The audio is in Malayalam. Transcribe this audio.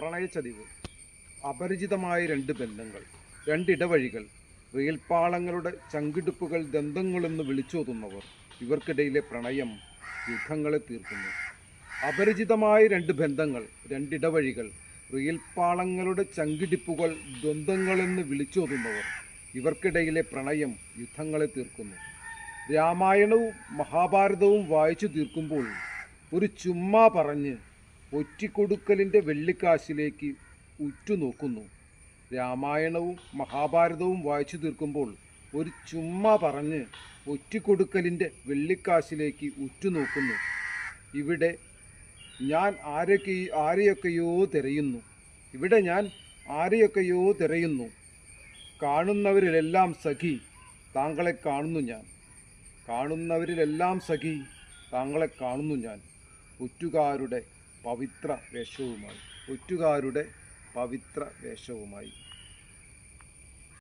പ്രണയച്ചതിവ്. അപരിചിതമായ രണ്ട് ബന്ധങ്ങൾ, രണ്ടിടവഴികൾ, റീൽപ്പാളങ്ങളുടെ ചങ്കിടുപ്പുകൾ, ദന്തങ്ങളെന്ന് വിളിച്ചോതുന്നവർ. ഇവർക്കിടയിലെ പ്രണയം യുദ്ധങ്ങളെ തീർക്കുന്നു. അപരിചിതമായ രണ്ട് ബന്ധങ്ങൾ, രണ്ടിടവഴികൾ, റീൽപ്പാളങ്ങളുടെ ചങ്കിടിപ്പുകൾ, ദ്വന്ദ്ങ്ങളെന്ന് വിളിച്ചോതുന്നവർ. ഇവർക്കിടയിലെ പ്രണയം യുദ്ധങ്ങളെ തീർക്കുന്നു. രാമായണവും മഹാഭാരതവും വായിച്ചു തീർക്കുമ്പോൾ ഒരു ചുമ്മാ പറഞ്ഞ് ഒറ്റിക്കൊടുക്കലിൻ്റെ വെള്ളിക്കാശിലേക്ക് ഉറ്റുനോക്കുന്നു. രാമായണവും മഹാഭാരതവും വായിച്ചു തീർക്കുമ്പോൾ ഒരു ചുമ്മാ പറഞ്ഞ് ഒറ്റിക്കൊടുക്കലിൻ്റെ വെള്ളിക്കാശിലേക്ക് ഉറ്റുനോക്കുന്നു. ഇവിടെ ഞാൻ ആരെയൊക്കെയോ തിരയുന്നു. കാണുന്നവരിലെല്ലാം സഖി താങ്കളെ കാണുന്നു ഞാൻ. ഒറ്റുകാരുടെ പവിത്ര വേഷവുമായി.